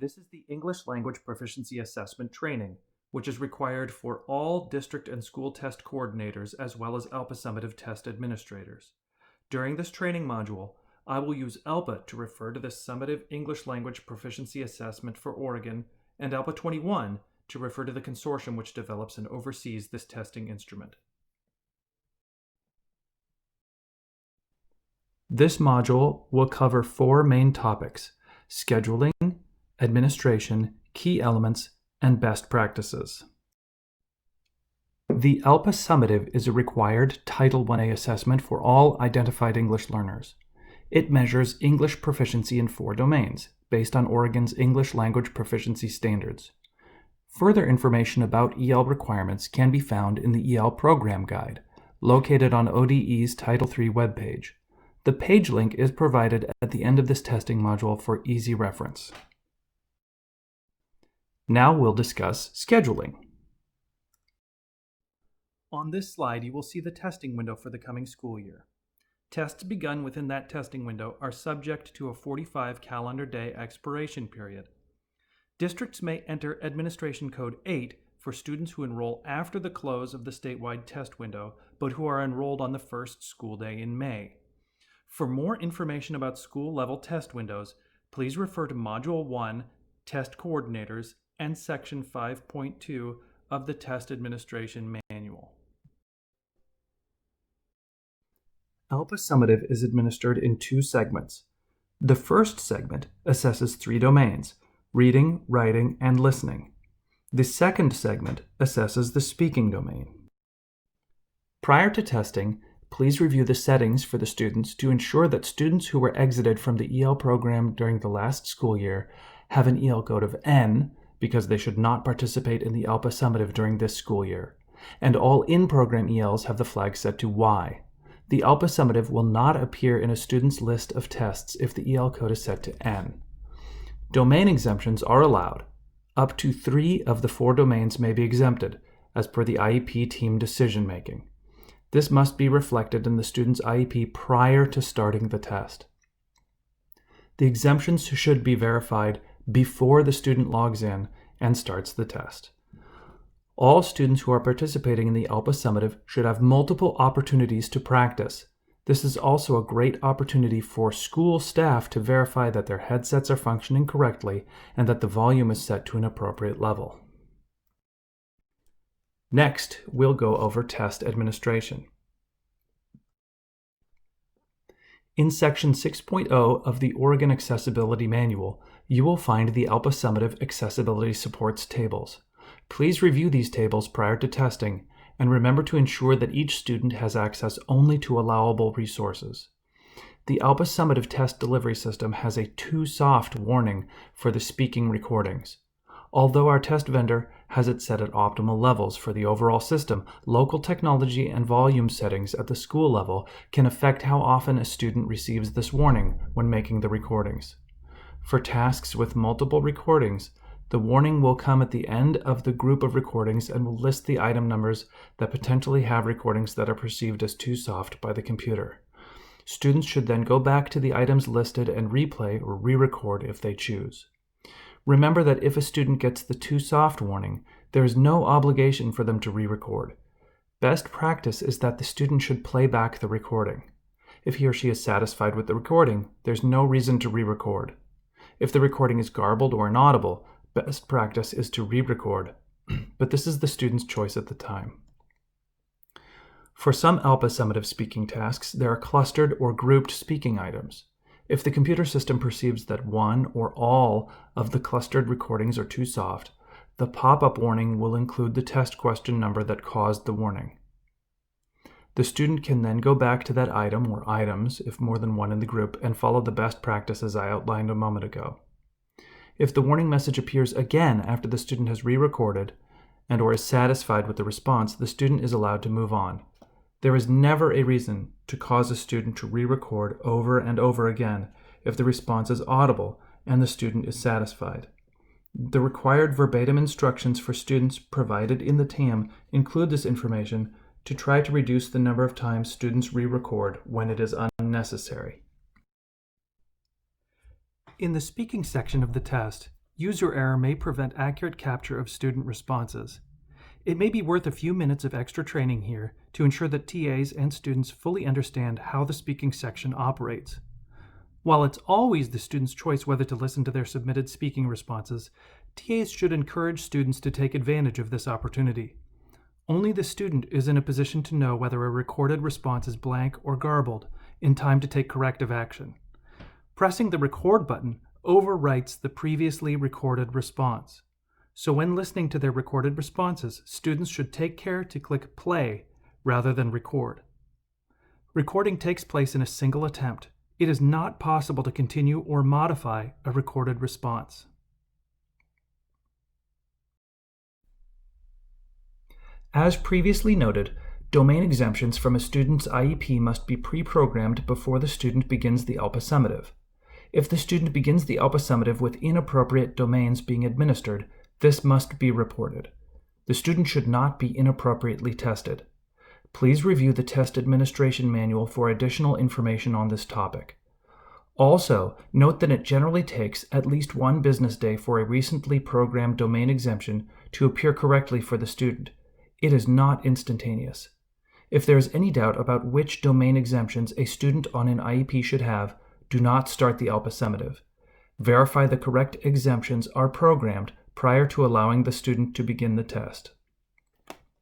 This is the English Language Proficiency Assessment training, which is required for all district and school test coordinators as well as ELPA summative test administrators. During this training module, I will use ELPA to refer to the Summative English Language Proficiency Assessment for Oregon and ELPA 21 to refer to the consortium which develops and oversees this testing instrument. This module will cover 4 main topics: scheduling, administration, key elements, and best practices. The ELPA Summative is a required Title IA assessment for all identified English learners. It measures English proficiency in 4 domains, based on Oregon's English Language Proficiency Standards. Further information about EL requirements can be found in the EL Program Guide, located on ODE's Title III webpage. The page link is provided at the end of this testing module for easy reference. Now we'll discuss scheduling. On this slide, you will see the testing window for the coming school year. Tests begun within that testing window are subject to a 45 calendar day expiration period. Districts may enter Administration Code 8 for students who enroll after the close of the statewide test window, but who are enrolled on the first school day in May. For more information about school-level test windows, please refer to Module 1, Test Coordinators, and Section 5.2 of the Test Administration Manual. ELPA Summative is administered in 2 segments. The first segment assesses 3 domains: reading, writing, and listening. The second segment assesses the speaking domain. Prior to testing, please review the settings for the students to ensure that students who were exited from the EL program during the last school year have an EL code of N, because they should not participate in the ELPA Summative during this school year, and all in-program ELs have the flag set to Y. The ELPA Summative will not appear in a student's list of tests if the EL code is set to N. Domain exemptions are allowed. Up to 3 of the 4 domains may be exempted, as per the IEP team decision-making. This must be reflected in the student's IEP prior to starting the test. The exemptions should be verified before the student logs in and starts the test. All students who are participating in the ELPA Summative should have multiple opportunities to practice. This is also a great opportunity for school staff to verify that their headsets are functioning correctly and that the volume is set to an appropriate level. Next, we'll go over test administration. In Section 6.0 of the Oregon Accessibility Manual, you will find the ELPA Summative Accessibility Supports tables. Please review these tables prior to testing, and remember to ensure that each student has access only to allowable resources. The ELPA Summative Test Delivery System has a too soft warning for the speaking recordings. Although our test vendor has it set at optimal levels for the overall system, local technology and volume settings at the school level can affect how often a student receives this warning when making the recordings. For tasks with multiple recordings, the warning will come at the end of the group of recordings and will list the item numbers that potentially have recordings that are perceived as too soft by the computer. Students should then go back to the items listed and replay or re-record if they choose. Remember that if a student gets the too soft warning, there is no obligation for them to re-record. Best practice is that the student should play back the recording. If he or she is satisfied with the recording, there's no reason to re-record. If the recording is garbled or inaudible, best practice is to re-record, but this is the student's choice at the time. For some ELPA Summative speaking tasks, there are clustered or grouped speaking items. If the computer system perceives that one or all of the clustered recordings are too soft, the pop-up warning will include the test question number that caused the warning. The student can then go back to that item or items, if more than one in the group, and follow the best practices I outlined a moment ago. If the warning message appears again after the student has re-recorded and or is satisfied with the response, the student is allowed to move on. There is never a reason to cause a student to re-record over and over again if the response is audible and the student is satisfied. The required verbatim instructions for students provided in the TAM include this information to try to reduce the number of times students re-record when it is unnecessary. In the speaking section of the test, User error may prevent accurate capture of student responses. It may be worth a few minutes of extra training here to ensure that TAs and students fully understand how the speaking section operates. While it's always the student's choice whether to listen to their submitted speaking responses, TAs should encourage students to take advantage of this opportunity. Only the student is in a position to know whether a recorded response is blank or garbled in time to take corrective action. Pressing the record button overwrites the previously recorded response. So when listening to their recorded responses, students should take care to click play rather than record. Recording takes place in a single attempt. It is not possible to continue or modify a recorded response. As previously noted, domain exemptions from a student's IEP must be pre-programmed before the student begins the ELPA summative. If the student begins the ELPA summative with inappropriate domains being administered, this must be reported. The student should not be inappropriately tested. Please review the test administration manual for additional information on this topic. Also, note that it generally takes at least one business day for a recently programmed domain exemption to appear correctly for the student. It is not instantaneous. If there is any doubt about which domain exemptions a student on an IEP should have, do not start the ELPA summative. Verify the correct exemptions are programmed prior to allowing the student to begin the test.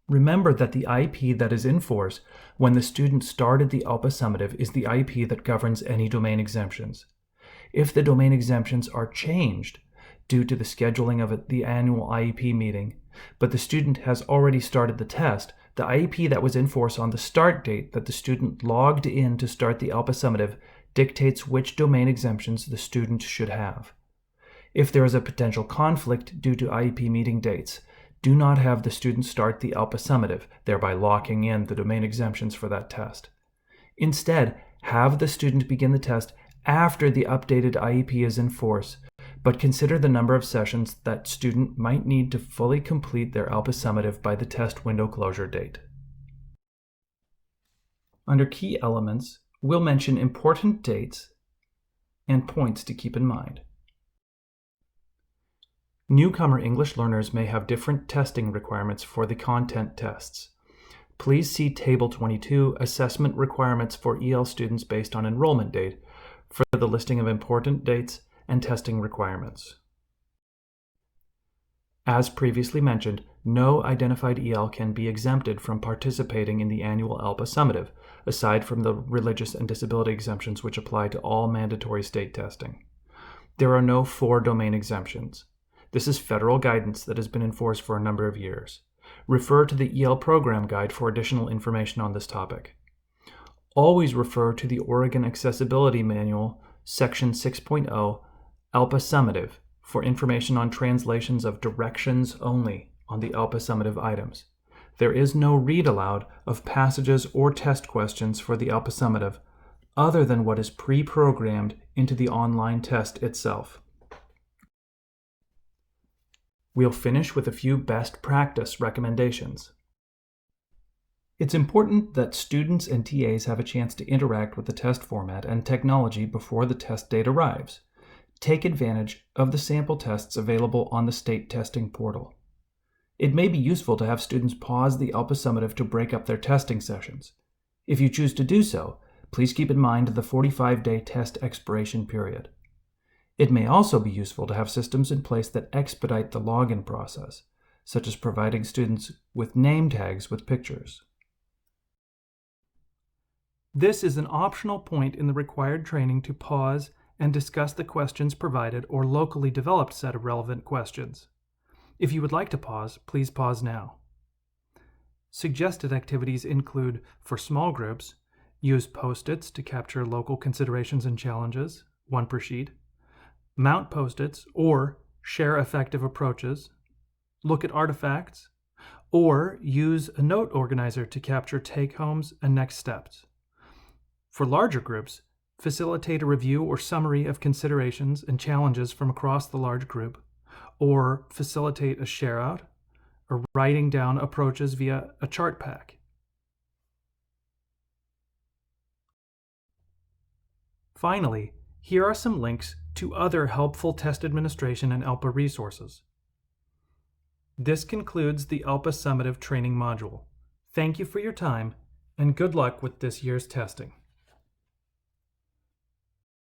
Remember that the IEP that is in force when the student started the ELPA summative is the IEP that governs any domain exemptions. If the domain exemptions are changed due to the scheduling of the annual IEP meeting, but the student has already started the test, the IEP that was in force on the start date that the student logged in to start the ELPA summative dictates which domain exemptions the student should have. If there is a potential conflict due to IEP meeting dates, do not have the student start the ELPA summative, thereby locking in the domain exemptions for that test. Instead, have the student begin the test after the updated IEP is in force, but consider the number of sessions that student might need to fully complete their ELPA summative by the test window closure date. Under key elements, we'll mention important dates and points to keep in mind. Newcomer English learners may have different testing requirements for the content tests. Please see Table 22, Assessment Requirements for EL Students based on enrollment date, for the listing of important dates and testing requirements. As previously mentioned, no identified EL can be exempted from participating in the annual ELPA summative, aside from the religious and disability exemptions which apply to all mandatory state testing. There are no 4 domain exemptions. This is federal guidance that has been enforced for a number of years. Refer to the EL Program Guide for additional information on this topic. Always refer to the Oregon Accessibility Manual, Section 6.0, ELPA Summative, for information on translations of directions only on the ELPA summative items. There is no read aloud of passages or test questions for the ELPA summative, other than what is pre-programmed into the online test itself. We'll finish with a few best practice recommendations. It's important that students and TAs have a chance to interact with the test format and technology before the test date arrives. Take advantage of the sample tests available on the state testing portal. It may be useful to have students pause the ELPA summative to break up their testing sessions. If you choose to do so, please keep in mind the 45-day test expiration period. It may also be useful to have systems in place that expedite the login process, such as providing students with name tags with pictures. This is an optional point in the required training to pause and discuss the questions provided or locally developed set of relevant questions. If you would like to pause, please pause now. Suggested activities include, for small groups, use Post-its to capture local considerations and challenges, 1 per sheet, mount Post-its or share effective approaches, look at artifacts, or use a note organizer to capture take-homes and next steps. For larger groups, facilitate a review or summary of considerations and challenges from across the large group, or facilitate a share-out, or writing down approaches via a chart pack. Finally, here are some links to other helpful test administration and ELPA resources. This concludes the ELPA Summative Training module. Thank you for your time, and good luck with this year's testing.